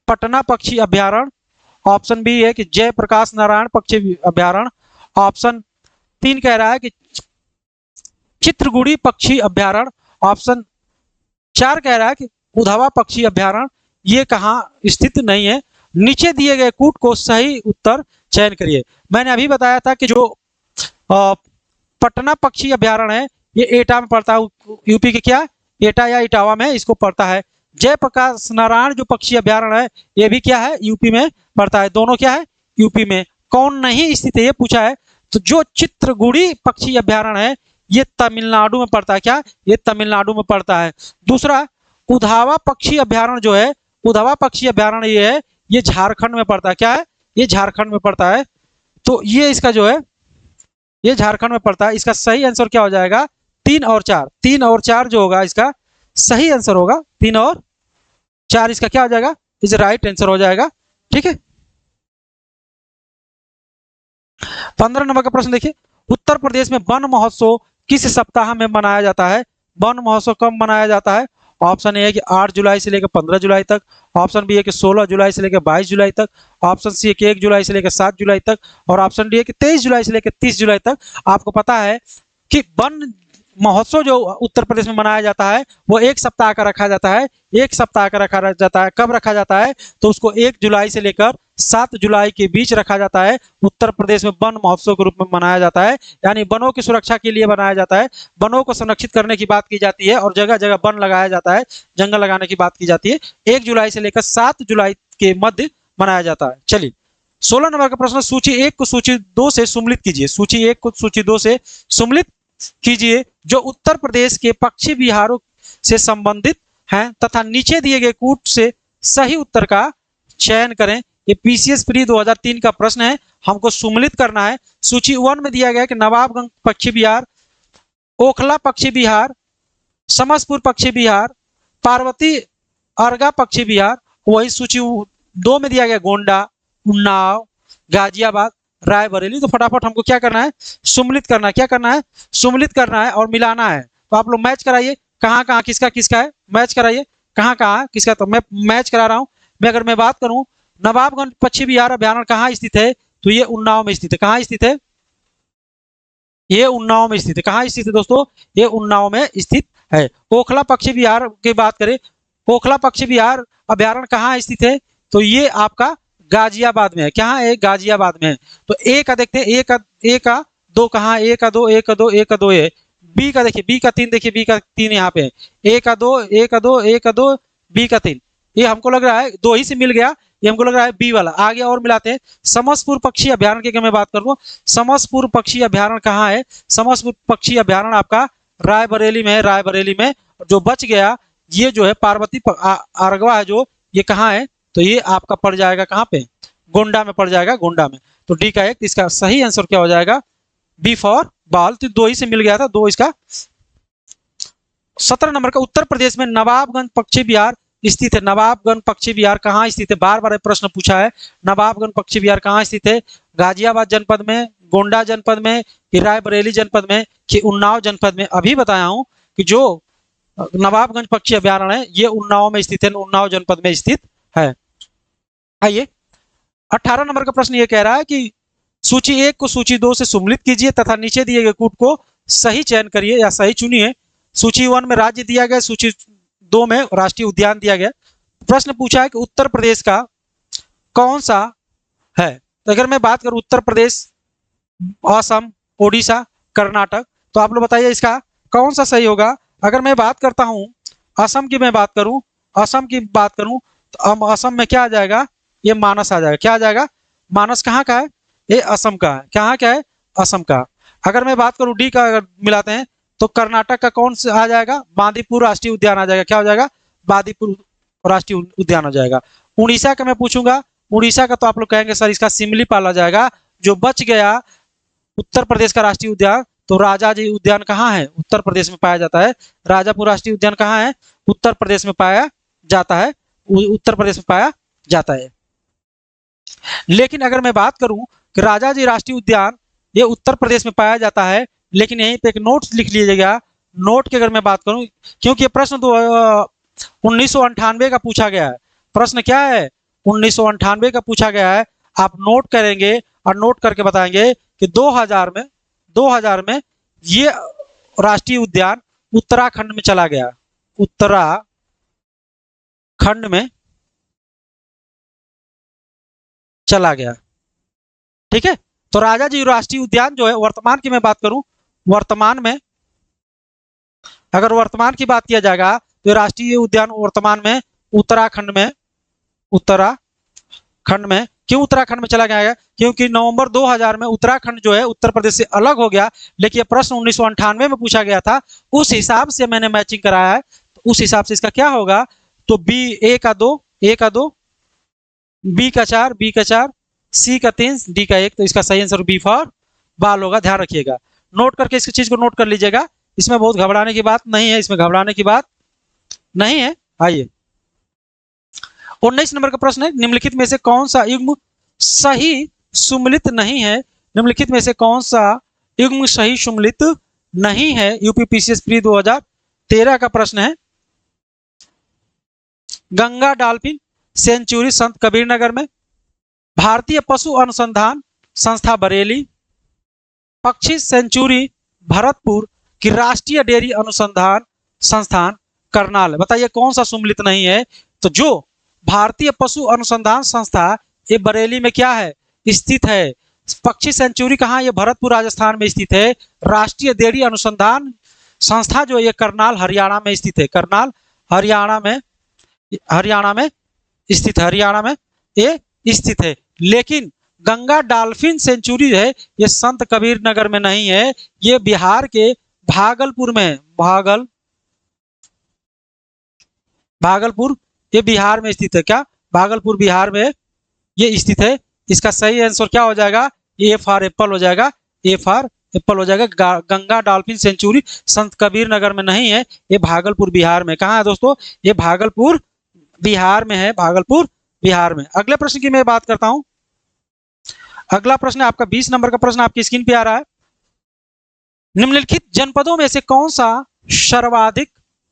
पटना पक्षी अभ्यारण्य, ऑप्शन बी है कि जयप्रकाश नारायण पक्षी अभ्यारण्य, ऑप्शन 3 कह रहा है कि चित्रगुड़ी पक्षी अभ्यारण्य, ऑप्शन 4 कह रहा है कि उधवा पक्षी अभ्यारण्य। ये कहाँ स्थित नहीं है? नीचे दिए गए कूट को सही उत्तर चयन करिए। मैंने अभी बताया था कि जो पटना पक्षी अभ्यारण्य है ये एटा में पड़ता है, यूपी के क्या? एटा या इटावा में इसको पड़ता है। जयप्रकाश नारायण जो पक्षी अभ्यारण्य है ये भी क्या है? यूपी में पड़ता है। दोनों क्या है? यूपी में। कौन नहीं स्थित है ये पूछा है, तो जो चित्रगुड़ी पक्षी अभ्यारण्य है ये तमिलनाडु में पड़ता है। क्या? ये तमिलनाडु में पड़ता है। दूसरा, उधावा पक्षी अभ्यारण्य जो है, उधावा पक्षी अभ्यारण्य ये है, ये झारखंड में पड़ता है। क्या है? ये झारखंड में पड़ता है। तो ये इसका जो है, ये झारखंड में पड़ता है। इसका सही आंसर क्या हो जाएगा? 3 और 4। 3 और 4 जो होगा इसका सही आंसर होगा। 3 और 4 इसका क्या हो जाएगा? इज राइट आंसर हो जाएगा। ठीक है। 15 नंबर का प्रश्न देखिए, उत्तर प्रदेश में वन महोत्सव किस सप्ताह में मनाया जाता है? वन महोत्सव कब मनाया जाता है? ऑप्शन ए है कि 8 जुलाई से लेकर 15 जुलाई तक। ऑप्शन बी है कि 16 जुलाई से लेकर 22 जुलाई तक। ऑप्शन सी है कि 1 जुलाई से लेकर 7 जुलाई तक। और ऑप्शन डी है कि 23 जुलाई से लेकर 30 जुलाई तक। आपको पता है कि वन महोत्सव जो उत्तर प्रदेश में मनाया जाता है वो 1 सप्ताह का रखा जाता है। 1 सप्ताह का रखा जाता है। कब रखा जाता है? तो उसको 1 जुलाई से लेकर 7 जुलाई के बीच रखा जाता है। उत्तर प्रदेश में वन महोत्सव के रूप में मनाया जाता है, यानी वनों की सुरक्षा के लिए बनाया जाता है। वनों को संरक्षित करने की बात की जाती है और जगह जगह वन लगाया जाता है, जंगल लगाने की बात की जाती है। 1 जुलाई से लेकर 7 जुलाई के मध्य मनाया जाता है। चलिए 16 नंबर का प्रश्न, सूची 1 को सूची 2 से सम्मिलित कीजिए। सूची 1 को सूची 2 से सम्मिलित कीजिए जो उत्तर प्रदेश के पक्षी विहारों से संबंधित हैं तथा नीचे दिए गए कूट से सही उत्तर का चयन करें। ये पीसीएस प्री 2003 का प्रश्न है, हमको सम्मिलित करना है। सूची 1 में दिया गया है कि नवाबगंज पक्षी विहार, ओखला पक्षी विहार, समसपुर पक्षी विहार, पार्वती अर्गा पक्षी विहार। वही सूची 2 में दिया गया गोंडा, उन्नाव, गाजियाबाद, रायबरेली। तो फटाफट हमको क्या करना है? सम्मिलित करना है। क्या करना है? सम्मिलित करना है और मिलाना है। तो आप लोग मैच कराइए, कहाँ कहाँ किसका किसका है, मैच कराइए कहाँ कहाँ किसका। तो मैं मैच करा रहा हूँ। अगर मैं बात करूं नवाबगंज पक्षी विहार अभ्यारण्य कहाँ स्थित है, तो ये उन्नाव में स्थित है। कहाँ स्थित है? ये उन्नाव में स्थित है। कहाँ स्थित है दोस्तों? ये उन्नाव में स्थित है। ओखला पक्षी विहार की बात करें, ओखला पक्षी विहार अभ्यारण्य कहाँ स्थित है, तो ये आपका गाजियाबाद में है। क्या है? गाजियाबाद में है। तो ए का देखते हैं, ए का 2 कहाँ? ए का 2, ए का 2, ए का 2 है। बी का देखिए, बी का 3 देखिए, बी का 3 यहाँ पे है। ए का 2, ए का 2, ए का 2, बी का 3। ये हमको लग रहा है 2 ही से मिल गया, ये हमको लग रहा है बी वाला। आगे और मिलाते हैं। समसपुर पक्षी अभ्यारण्य की अगर मैं बात करूँ, समसपुर पक्षी अभ्यारण्य कहाँ है? समसपुर पक्षी अभ्यारण्य आपका रायबरेली में है। रायबरेली में जो बच गया ये जो है पार्वती अर्गवा है, जो ये कहाँ है, तो ये आपका पड़ जाएगा कहाँ पे? गोंडा में पड़ जाएगा, गोंडा में। तो डी का 1, इसका सही आंसर क्या हो जाएगा? B for ball. तो 2 ही से मिल गया था, 2 इसका। 17 नंबर का, उत्तर प्रदेश में नवाबगंज पक्षी विहार स्थित है। नवाबगंज पक्षी विहार कहाँ स्थित है? बार बार प्रश्न पूछा है। नवाबगंज पक्षी विहार कहाँ स्थित है? गाजियाबाद जनपद में, गोंडा जनपद में, कि रायबरेली जनपद में, कि उन्नाव जनपद में? अभी बताया हूं कि जो नवाबगंज पक्षी अभ्यारण्य है ये उन्नाव में स्थित है, उन्नाव जनपद में स्थित है। आइए 18 नंबर का प्रश्न ये कह रहा है कि सूची 1 को सूची 2 से सम्मिलित कीजिए तथा नीचे दिए गए कूट को सही चयन करिए या सही चुनिए। सूची 1 में राज्य दिया गया, सूची 2 में राष्ट्रीय उद्यान दिया गया। प्रश्न पूछा है कि उत्तर प्रदेश का कौन सा है। तो अगर मैं बात करूं उत्तर प्रदेश, असम, ओडिशा, कर्नाटक, तो आप लोग बताइए इसका कौन सा सही होगा। अगर मैं बात करता हूं असम की, मैं बात करूं असम की बात करूं, तो असम में क्या आ जाएगा? ये मानस आ जाएगा। क्या आ जाएगा? मानस कहाँ का है? ये असम का है। कहाँ का है? असम का। अगर मैं बात करूं डी का, अगर मिलाते हैं तो कर्नाटक का कौन सा आ जाएगा? बांदीपुर राष्ट्रीय उद्यान आ जाएगा। क्या हो जाएगा? बांदीपुर राष्ट्रीय उद्यान हो जाएगा। उड़ीसा का मैं पूछूंगा, उड़ीसा का तो आप लोग कहेंगे सर इसका सिमलीपाल आ जाएगा। जो बच गया उत्तर प्रदेश का राष्ट्रीय उद्यान, तो राजाजी उद्यान कहाँ है? उत्तर प्रदेश में पाया जाता है। राजापुर राष्ट्रीय उद्यान कहाँ है? उत्तर प्रदेश में पाया जाता है। उत्तर प्रदेश में पाया जाता है। लेकिन अगर मैं बात करूं कि राजाजी राष्ट्रीय उद्यान ये उत्तर प्रदेश में पाया जाता है, लेकिन यहीं पे एक नोट लिख लीजिएगा। नोट की अगर मैं बात करूं, क्योंकि ये प्रश्न 1998 का पूछा गया है। प्रश्न क्या है? 1998 का पूछा गया है। आप नोट करेंगे और नोट करके बताएंगे कि 2000 में ये राष्ट्रीय उद्यान उत्तराखंड में चला गया। उत्तराखंड में चला गया। ठीक है। तो राजाजी राष्ट्रीय उद्यान जो है, वर्तमान की मैं बात करूं, वर्तमान में अगर वर्तमान की बात किया जाएगा तो राष्ट्रीय उद्यान वर्तमान में उत्तराखंड में क्यों उत्तराखंड में चला गया? क्योंकि नवंबर 2000 में उत्तराखंड जो है उत्तर प्रदेश से अलग हो गया, लेकिन ये प्रश्न 1998 में पूछा गया था, उस हिसाब से मैंने मैचिंग कराया है। तो उस हिसाब से इसका क्या होगा? तो बी, ए का 2, ए का 2, बी का 4, बी का 4, सी का 3, डी का 1। तो इसका सही आंसर बी फॉर बाल होगा। ध्यान रखिएगा, नोट करके इस चीज को नोट कर लीजिएगा। इसमें बहुत घबराने की बात नहीं है, इसमें घबराने की बात नहीं है। आइए 19 नंबर का प्रश्न है, निम्नलिखित में से कौन सा युग्म सही सुमेलित नहीं है? निम्नलिखित में से कौन सा युग्म सही सुमेलित नहीं है? यूपीपीसीएस प्री 2013 का प्रश्न है। गंगा डॉल्फिन सेंचुरी संत कबीर नगर में, भारतीय पशु अनुसंधान संस्था बरेली, पक्षी सेंचुरी भरतपुर की राष्ट्रीय डेयरी अनुसंधान संस्थान करनाल। बताइए कौन सा सुमेलित नहीं है? तो जो भारतीय पशु अनुसंधान संस्था ये बरेली में क्या है? स्थित है। पक्षी सेंचुरी कहाँ? ये भरतपुर राजस्थान में स्थित है। राष्ट्रीय डेयरी अनुसंधान संस्था जो ये करनाल हरियाणा में स्थित है। करनाल हरियाणा में स्थित है, हरियाणा में ये स्थित है। लेकिन गंगा डॉल्फिन सेंचुरी है ये संत कबीर नगर में नहीं है, ये बिहार के भागलपुर में, भागलपुर ये बिहार में स्थित है। क्या? भागलपुर बिहार में ये स्थित है। इसका सही आंसर क्या हो जाएगा? ए फॉर एप्पल हो जाएगा, ए फॉर एप्पल हो जाएगा। गंगा डॉल्फिन सेंचुरी संत कबीर नगर में नहीं है, ये भागलपुर बिहार में। कहाँ है दोस्तों? ये भागलपुर बिहार में है, भागलपुर बिहार में। अगले प्रश्न की मैं बात करता हूं। अगला प्रश्न है आपका 20 नंबर का प्रश्न आपकी स्क्रीन पे आ रहा है। निम्नलिखित जनपदों में से कौन सा सर्वाधिक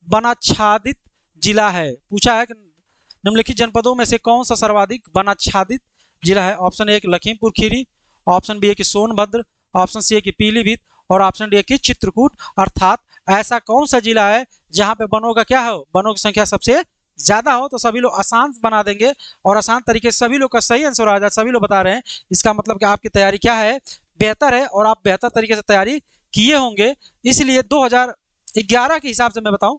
वनाच्छादित जिला है? पूछा है कि निम्नलिखित जनपदों में से कौन सा सर्वाधिक वनाच्छादित जिला है? Option A Lakhimpur Kheri, option B है कि सोनभद्र, ऑप्शन सी है कि पीलीभीत और ऑप्शन डी है कि चित्रकूट। अर्थात ऐसा कौन सा जिला है जहां पे वनों का क्या हो? वनों की संख्या सबसे ज्यादा हो। तो सभी लोग आसान बना देंगे और आसान तरीके से सभी लोग का सही आंसर आ जाए। सभी लोग बता रहे हैं, इसका मतलब कि आपकी तैयारी क्या है? बेहतर है और आप बेहतर तरीके से तैयारी किए होंगे। इसलिए 2011 के हिसाब से मैं बताऊं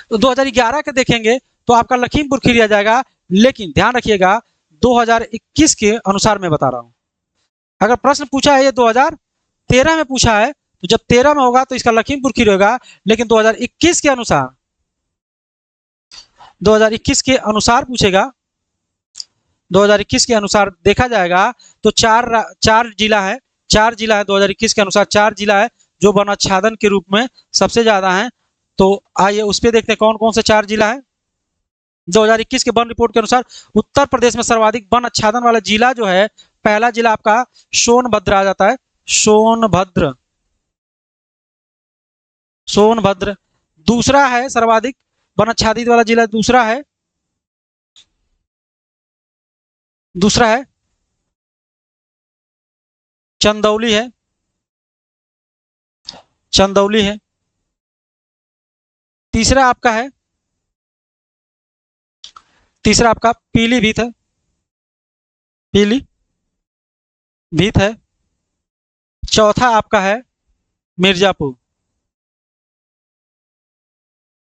तो 2011 के देखेंगे तो आपका लखीमपुर खीरी आ जाएगा। लेकिन ध्यान रखिएगा 2021 के अनुसार मैं बता रहा हूं। अगर प्रश्न पूछा है ये 2013 में पूछा है तो जब 13 में होगा तो इसका लखीमपुर खीरी होगा। लेकिन 2021 के अनुसार, 2021 के अनुसार पूछेगा, 2021 के अनुसार देखा जाएगा तो चार जिला है, 4 जिला है 2021 के अनुसार, 4 जिला है जो वनाच्छादन के रूप में सबसे ज्यादा है। तो आइए उस पर देखते हैं कौन कौन से 4 जिला है। 2021 के वन रिपोर्ट के अनुसार उत्तर प्रदेश में सर्वाधिक वन आच्छादन वाला जिला जो है, पहला जिला आपका सोनभद्र आ जाता है, सोनभद्र। दूसरा है सर्वाधिक वन आच्छादित वाला जिला, दूसरा है चंदौली है, तीसरा आपका पीलीभीत है, चौथा आपका है मिर्जापुर।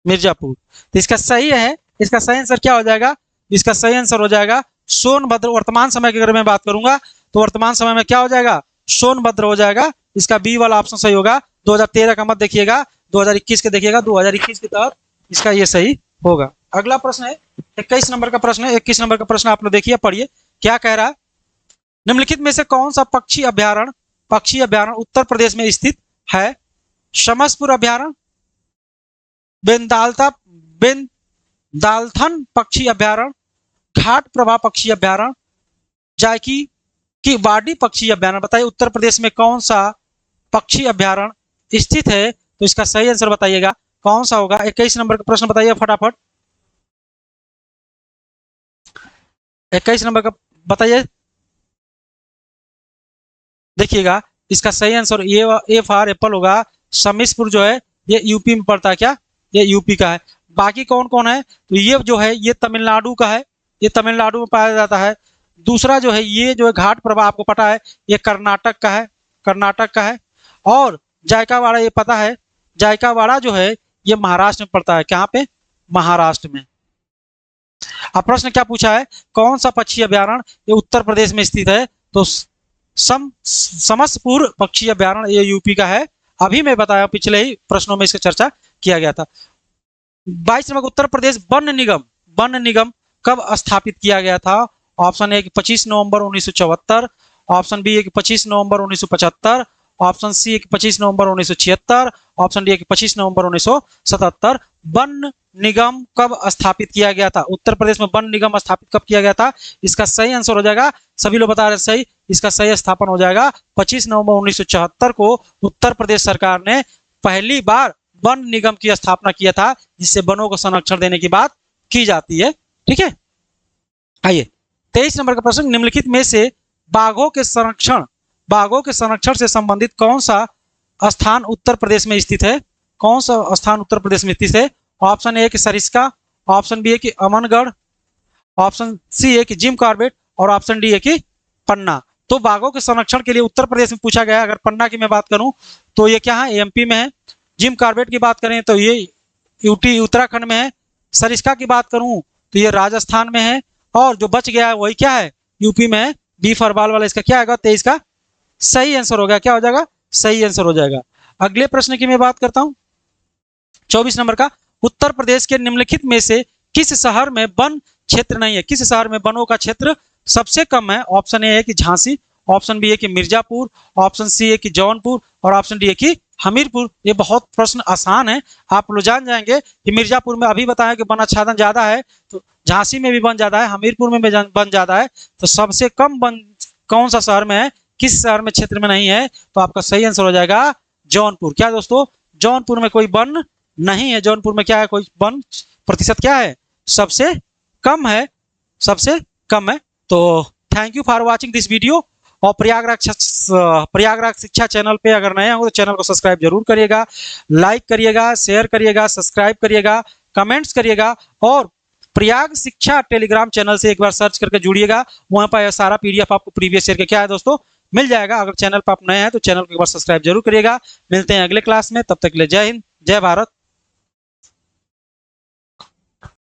तो इसका सही है, इसका सही आंसर क्या हो जाएगा? इसका सही आंसर हो जाएगा सोनभद्र। वर्तमान समय की अगर मैं बात करूंगा तो वर्तमान समय में क्या हो जाएगा? सोनभद्र हो जाएगा। इसका बी वाला ऑप्शन सही होगा। 2013 का मत देखिएगा, 2021 के देखिएगा, 2021 के तहत इसका ये सही होगा। अगला प्रश्न है 21 नंबर का प्रश्न है। 21 नंबर का प्रश्न आप लोग देखिए, पढ़िए क्या कह रहा है। निम्नलिखित में से कौन सा पक्षी अभ्यारण्य उत्तर प्रदेश में स्थित है? शमसपुर अभ्यारण्य, बेंदालथन पक्षी अभ्यारण्य, घाट प्रभा पक्षी अभ्यारण्य, जायकी की वाडी पक्षी अभ्यारण्य। बताइए उत्तर प्रदेश में कौन सा पक्षी अभ्यारण्य स्थित है? तो इसका सही आंसर बताइएगा कौन सा होगा। 21 नंबर का प्रश्न बताइए फटाफट, 21 नंबर का बताइए। देखिएगा इसका सही आंसर ए फॉर एप्पल होगा। शमीसपुर जो है ये यूपी में पड़ता है। क्या? ये यूपी का है। बाकी कौन कौन है? तो ये जो है ये तमिलनाडु का है, ये तमिलनाडु में पाया जाता है। दूसरा जो है ये जो है घाट प्रभा आपको पता है ये कर्नाटक का है। और जायकावाड़ा ये पता है, जायकावाड़ा जो है ये महाराष्ट्र में पड़ता है। कहाँ पे? महाराष्ट्र में। अब प्रश्न क्या पूछा है, कौन सा पक्षी अभ्यारण्य ये उत्तर प्रदेश में स्थित है? तो समसपुर पक्षी अभ्यारण्य ये यूपी का है। अभी मैं बताया पिछले ही प्रश्नों में इसका चर्चा किया गया था। 22 नंबर उत्तर प्रदेश वन निगम कब स्थापित किया गया था? ऑप्शन ए 25 नवंबर 1974, ऑप्शन बी 25 नवंबर 1975, ऑप्शन सी 25 नवंबर 1976, ऑप्शन डी 25 नवंबर 1977। वन निगम कब स्थापित किया गया था? उत्तर प्रदेश में वन निगम स्थापित कब किया गया था? इसका सही आंसर हो जाएगा, सभी लोग बता रहे हैं सही, इसका सही स्थापन हो जाएगा 25 नवंबर 1974 को उत्तर प्रदेश सरकार ने पहली बार वन निगम की स्थापना किया था, जिससे वनों को संरक्षण देने की बात की जाती है। ठीक है, आइए 23 नंबर का प्रश्न, निम्नलिखित में से बाघों के संरक्षण से संबंधित कौन सा स्थान उत्तर प्रदेश में स्थित है? कौन सा स्थान उत्तर प्रदेश में स्थित है? ऑप्शन ए कि सरिस्का, ऑप्शन बी है कि अमनगढ़, ऑप्शन सी है कि जिम कॉर्बेट और ऑप्शन डी है कि पन्ना। तो बाघों के संरक्षण के लिए उत्तर प्रदेश में पूछा गया। अगर पन्ना की मैं बात करूं तो ये क्या है, एमपी में है। जिम कॉर्बेट की बात करें तो ये यूटी उत्तराखंड में है। सरिस्का की बात करूं तो ये राजस्थान में है, और जो बच गया है वही क्या है, यूपी में है। बी फॉर बाल वाला इसका क्या आएगा, 23 का सही आंसर हो गया। क्या हो जाएगा, सही आंसर हो जाएगा। अगले प्रश्न की मैं बात करता हूं 24 नंबर का, उत्तर प्रदेश के निम्नलिखित में से किस शहर में वन क्षेत्र नहीं है? किस शहर में वनों का क्षेत्र सबसे कम है? ऑप्शन ए है कि झांसी, ऑप्शन बी है कि मिर्जापुर, ऑप्शन सी है कि जौनपुर और ऑप्शन डी है कि हमीरपुर। ये बहुत प्रश्न आसान है, आप लोग जान जाएंगे कि मिर्जापुर में अभी बताया कि वन आच्छादन ज्यादा है, तो झांसी में भी वन ज्यादा है, हमीरपुर में भी वन ज्यादा है। तो सबसे कम वन कौन सा शहर में है, किस शहर में क्षेत्र में नहीं है? तो आपका सही आंसर हो जाएगा जौनपुर। क्या दोस्तों, जौनपुर में कोई वन नहीं है। जौनपुर में क्या है, कोई वन प्रतिशत क्या है, सबसे कम है, सबसे कम है। तो thank you for watching this video. और प्रयागराज शिक्षा चैनल पे अगर नए हो तो चैनल को सब्सक्राइब जरूर करिएगा, लाइक करिएगा, शेयर करिएगा, सब्सक्राइब करिएगा, कमेंट्स करिएगा, और प्रयाग शिक्षा टेलीग्राम चैनल से एक बार सर्च करके जुड़िएगा। वहां पर सारा पीडीएफ आपको प्रीवियस ईयर के क्या है दोस्तों मिल जाएगा। अगर चैनल पर आप नए हैं तो चैनल को एक बार सब्सक्राइब जरूर करिएगा। मिलते हैं अगले क्लास में, तब तक के लिए जय हिंद, जय भारत।